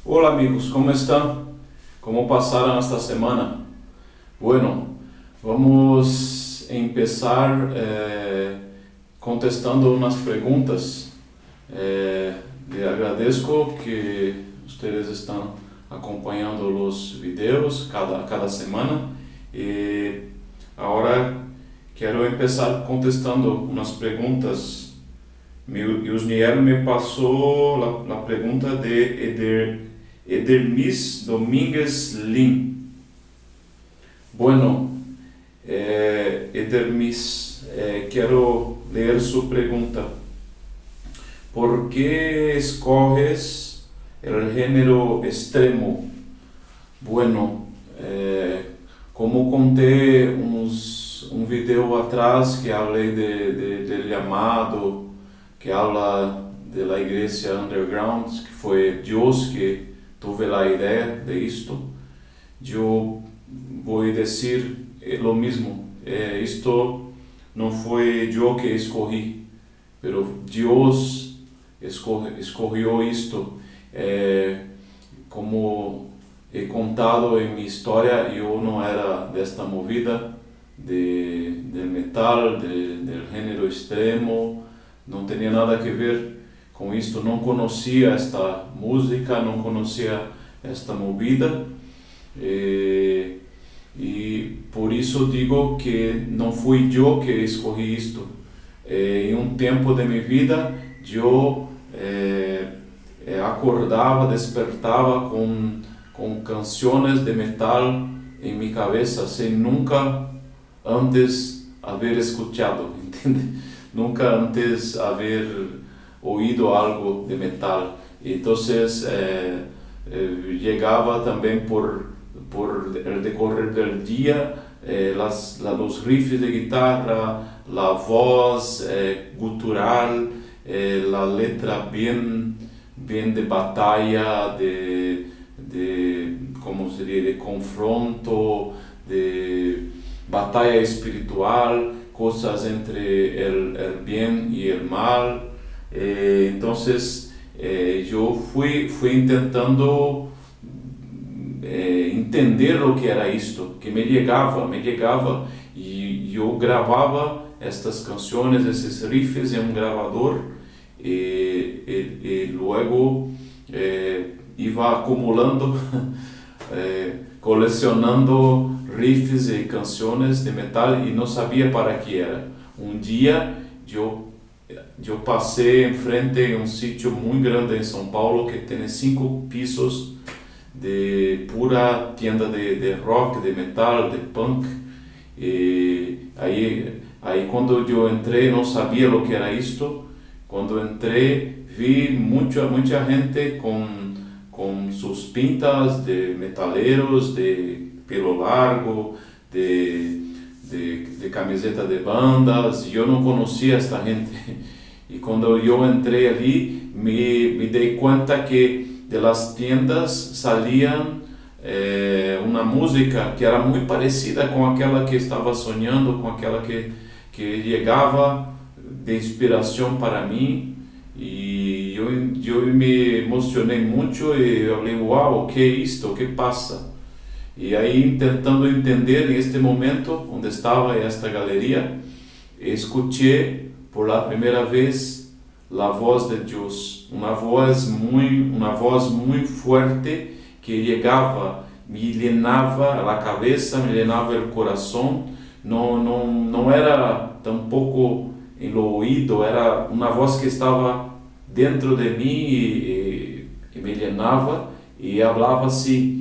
Hola amigos, ¿cómo están? ¿Cómo pasaron esta semana? Bueno, vamos a empezar contestando unas preguntas. Le agradezco que ustedes están acompanhando os vídeos cada semana e agora quero começar contestando umas perguntas. Yusniel me passou a pergunta de Edermis Domingues Lim. Bueno, Edermis, quero ler sua pergunta. ¿Por qué escoges el género extremo? Bueno, como conté um vídeo atrás que falei del llamado, que habla de la igreja underground, que foi Deus que teve a ideia de isto, eu vou dizer lo mesmo. Isto não foi eu que escolhi, pero Deus escolheu isto. Como he contado em minha história, eu não era desta movida de metal, del gênero extremo, não tinha nada a ver com isto, não conhecia esta música, não conhecia esta movida, e por isso digo que não fui eu que escolhi isto. Em um tempo de minha vida, eu acordava, despertava com canções de metal em minha cabeça, sem nunca antes haver escutado, entende? Nunca antes haver oído algo de metal. Então, chegava também por el decorrer del dia, los riffs de guitarra, la voz gutural, la letra bien de batalha, como seria, de confronto, de batalha espiritual, coisas entre el bien y el mal. Entonces, eu fui tentando entender o que era isto, que me chegava, e eu gravava estas canções, esses riffs em gravador, e logo iba acumulando, colecionando riffs e canções de metal, e não sabia para que era. Um dia eu passei em frente a um sítio muito grande em São Paulo que tem 5 pisos de pura tienda de rock, de metal, de punk. E aí quando eu entrei, não sabia o que era isto. Quando entrei, vi muita gente com suas pintas de metaleiros, de pelo largo, de camiseta de bandas, e eu não conhecia esta gente. E quando eu entrei ali, me dei conta que de las tiendas salían uma música que era muito parecida com aquela que estava sonhando, com aquela que chegava de inspiração para mim, e eu me emocionei muito e eu falei, uau, o que é isto, o que passa? E aí, tentando entender neste momento onde estava esta galeria, escutei por la primeira vez a voz de Deus, uma voz muito forte que chegava, me llenava a cabeça, me llenava o coração. Não era tampouco em lo ouído, era uma voz que estava dentro de mim e me llenava, e falava assim: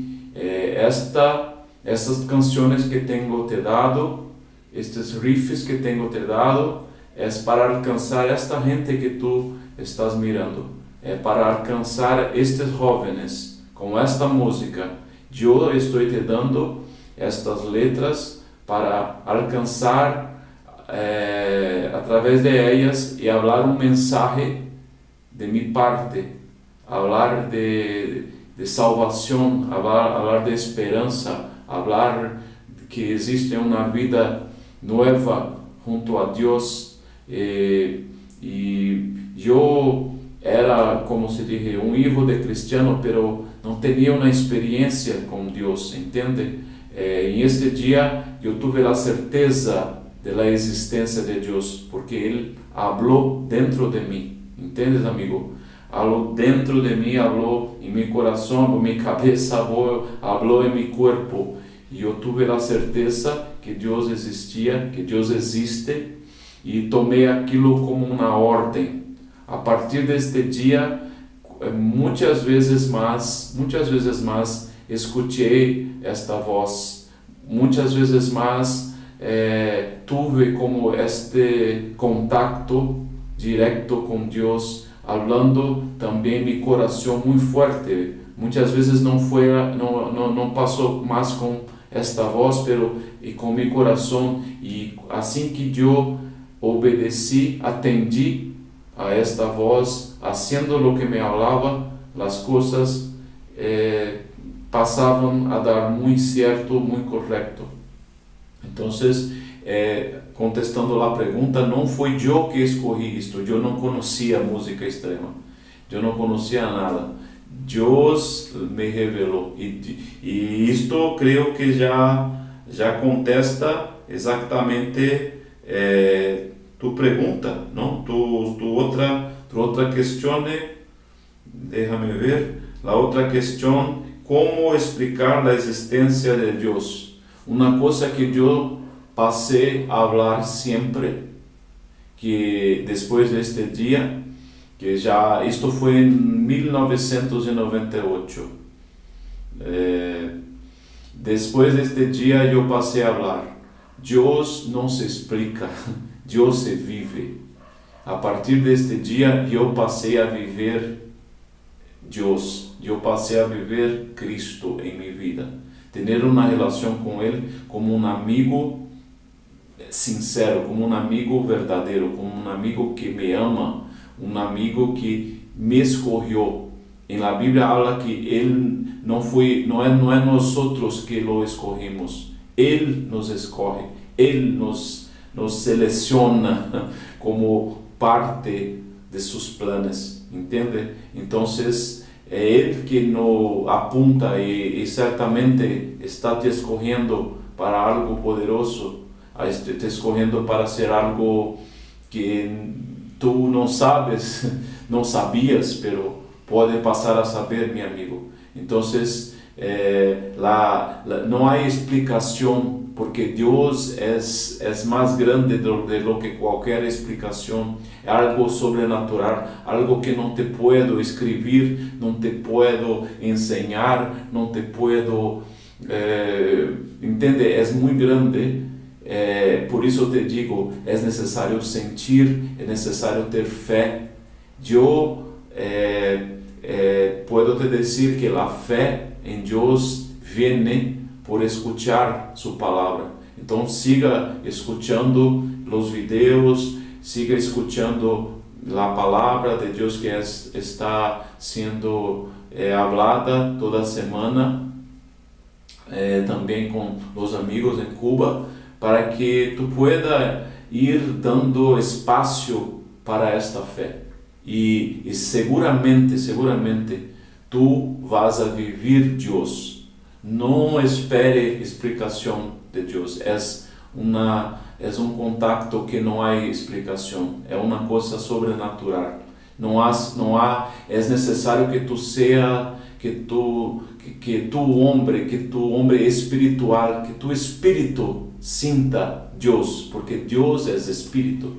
estas canções que tenho te dado, estes riffs que tenho te dado, é para alcançar esta gente que tu estás mirando, é para alcançar estes jovens com esta música. Eu estou te dando estas letras para alcançar através de elas e falar mensagem de minha parte, falar de salvação, falar de esperança, falar que existe uma vida nova junto a Deus. E eu era, como se diz, um hijo de cristiano, pero não tinha uma experiência com Deus, entende? Em este dia eu tive a certeza da existência de Deus, porque Ele falou dentro de mim, entendes, amigo? Falou dentro de mim, falou em meu coração, em minha cabeça, falou em meu corpo, e eu tive a certeza que Deus existia, que Deus existe, e tomei aquilo como uma ordem. A partir deste dia, muitas vezes mais, escutei esta voz, muitas vezes mais tive como este contato direto com Deus, falando também meu coração muito forte. Muitas vezes não passou mais com esta voz, e com meu coração, e assim que eu obedeci, atendi a esta voz, haciendo lo que me falava, as coisas passavam a dar muito certo, muito correto. Então, contestando a pergunta, não foi eu que escolhi isto, eu não conhecia música extrema, eu não conhecia nada, Deus me revelou, e isto creio que já contesta exatamente tu pergunta, não? Tu outra questão, déjame ver, a outra questão, como explicar a existência de Deus? Uma coisa que eu passei a falar sempre, que depois deste dia, que já, isto foi em 1998, depois deste dia eu passei a falar, Deus não se explica, Deus se vive. A partir deste dia eu passei a viver Deus, eu passei a viver Cristo em minha vida, ter uma relação com Ele como um amigo sincero, como um amigo verdadeiro, como um amigo que me ama, um amigo que me escolheu. Em la Bíblia fala que Ele não é nós outros que lo escorrimos, Ele nos escolhe, Ele nos seleciona como parte de seus planos, entende? Então, é Ele que nos apunta e certamente está te escolhendo para algo poderoso, te escolhendo para ser algo que tu não sabes, não sabias, pero pode passar a saber, meu amigo. Então, não há explicação, porque Deus é mais grande do que qualquer explicação. É algo sobrenatural, algo que não te puedo escrever, não te puedo ensinar, não te puedo... entende? É muito grande. Por isso te digo, é necessário sentir, é necessário ter fé. Eu puedo te dizer que a fé em Deus vem por escuchar su palavra. Então siga escuchando os vídeos, siga escuchando a palavra de Deus que está sendo hablada toda semana, também com os amigos em Cuba, para que tu pueda ir dando espaço para esta fé. E seguramente tu vas a viver Deus. Não espere explicação de Deus. É um contato que não há explicação. É uma coisa sobrenatural. É necessário que tu homem espiritual, que tu espírito sinta Deus, porque Deus é espírito.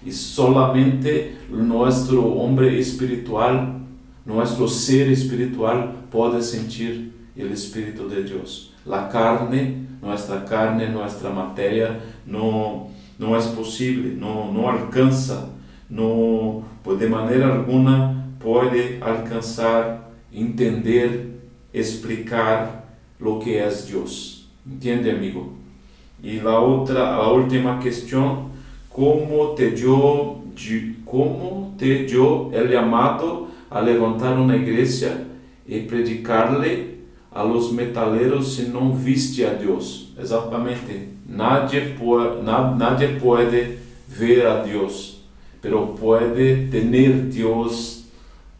E solamente nosso homem espiritual, nosso ser espiritual pode sentir o Espírito de Deus. Nossa carne, nossa matéria não é possível, não alcança, de maneira alguma pode alcançar, entender, explicar o que é Deus. Entende, amigo? E a última questão, como te dio el llamado a levantar uma igreja e predicarle a los metaleros si não viste a Deus? Exatamente. Nadie pode ver a Deus, pero pode tener Deus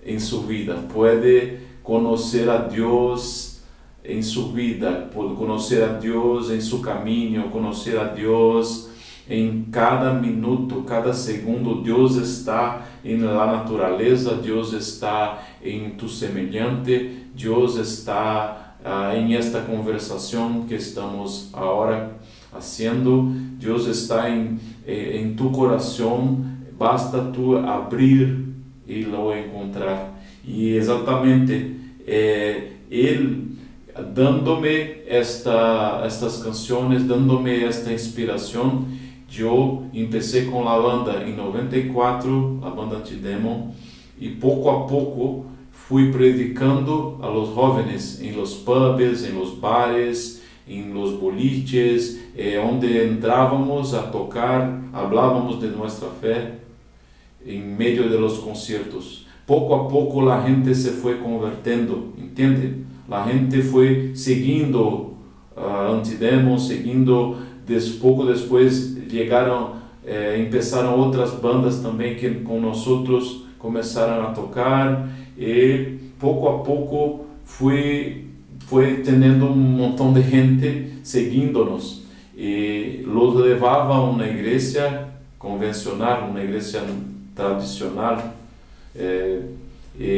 em sua vida, pode conhecer a Deus em sua vida, conhecer a Deus em seu caminho, conhecer a Deus em cada minuto, cada segundo. Deus está na natureza, Deus está em tu semelhante, Deus está em esta conversação que estamos agora fazendo, Deus está em tu coração, basta tu abrir e lo encontrar. E exatamente Ele dando-me estas canções, dando-me esta inspiração. Eu comecei com a banda em 94, a banda Antidemon, e pouco a pouco fui predicando a los jóvenes em los pubs, em los bares, em los boliches, onde entrávamos a tocar, hablávamos de nossa fé em meio de los conciertos. Pouco a pouco a gente se foi convertendo, entende? A gente foi seguindo Antidemon, seguindo. Pouco depois começaram outras bandas também que com nós começaram a tocar, e pouco a pouco foi tendo montão de gente seguindo-nos, e los levava a uma igreja convencional, uma igreja tradicional,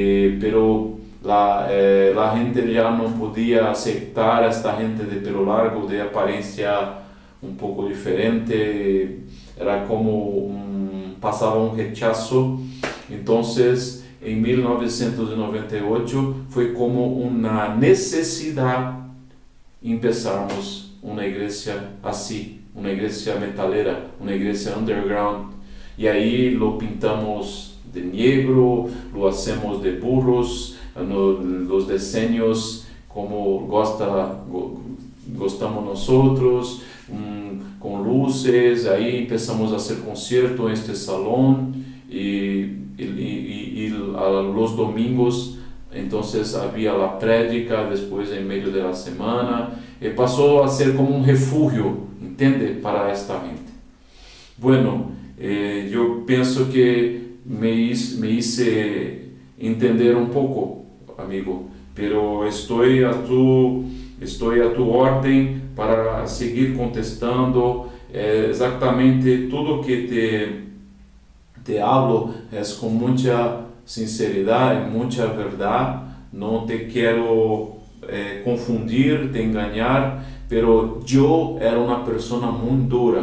pero la gente já não podia aceitar esta gente de pelo largo, de aparência pouco diferente, era como passava rechazo. Então, em 1998 foi como uma necessidade começarmos uma igreja assim, uma igreja metalera, uma igreja underground. E aí lo pintamos de negro, lo hacemos de burros, os desenhos como gostamos nós, com luzes. Aí começamos a fazer concerto em este salão, e los domingos então havia a prédica depois em meio da semana, e passou a ser como refúgio, entende, para esta gente. Bueno, eu penso que me hice entender pouco, amigo, pero estou a tu ordem para seguir contestando. Exatamente tudo que te hablo é com muita sinceridade, muita verdade. Não te quero confundir, te enganar, pero eu era uma pessoa muito dura,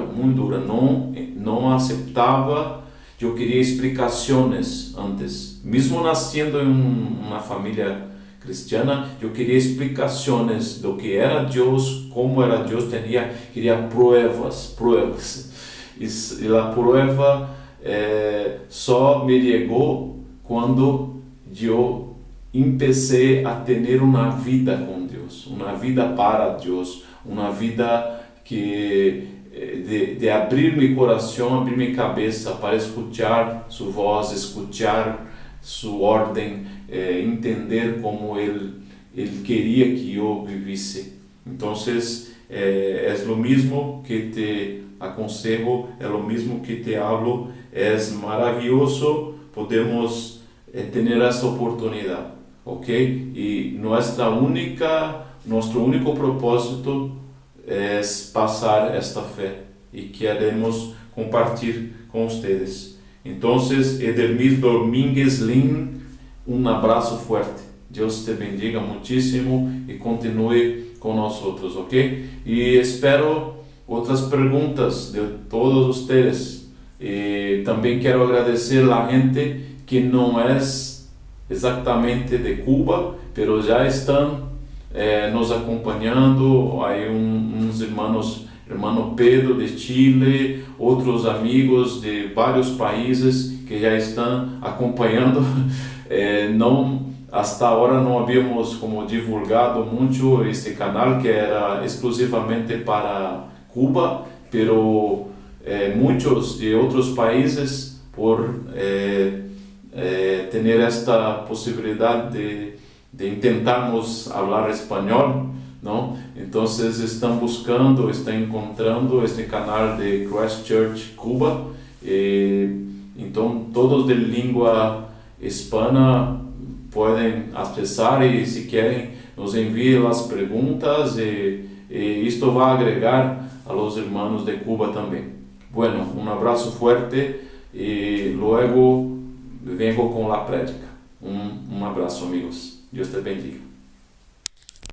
não aceitava. Eu queria explicações antes, mesmo nascendo em uma família cristiana, eu queria explicações do que era Deus, como era Deus, queria pruebas. E a prueba só me chegou quando eu comecei a ter uma vida com Deus, uma vida para Deus, uma vida que de abrir meu coração, abrir minha cabeça para escutar sua voz, escutar sua ordem, entender como Ele queria que eu vivisse. Então, é o mesmo que te aconselho, é o mesmo que te hablo. É maravilhoso podemos ter esta oportunidade, ok? E nosso único propósito é passar esta fé, e queremos compartilhar com vocês. Então, Edelmir Domingues Lin, abraço forte. Deus te bendiga muitíssimo e continue com nós, ok? E espero outras perguntas de todos vocês. E também quero agradecer a gente que não é exatamente de Cuba, mas já estão nos acompanhando. Há uns irmãos, irmão Pedro de Chile, outros amigos de vários países que já estão acompanhando. Hasta agora não havíamos como divulgado muito este canal, que era exclusivamente para Cuba, pero muitos de outros países, por ter esta possibilidade de tentarmos falar espanhol, não? Então estão buscando, estão encontrando este canal de Christchurch, Cuba. Então todos de língua hispana pueden acessar y si quieren nos envíen las preguntas y esto va a agregar a los hermanos de Cuba también. Bueno, un abrazo fuerte y luego vengo con la práctica. Un abrazo, amigos. Dios te bendiga.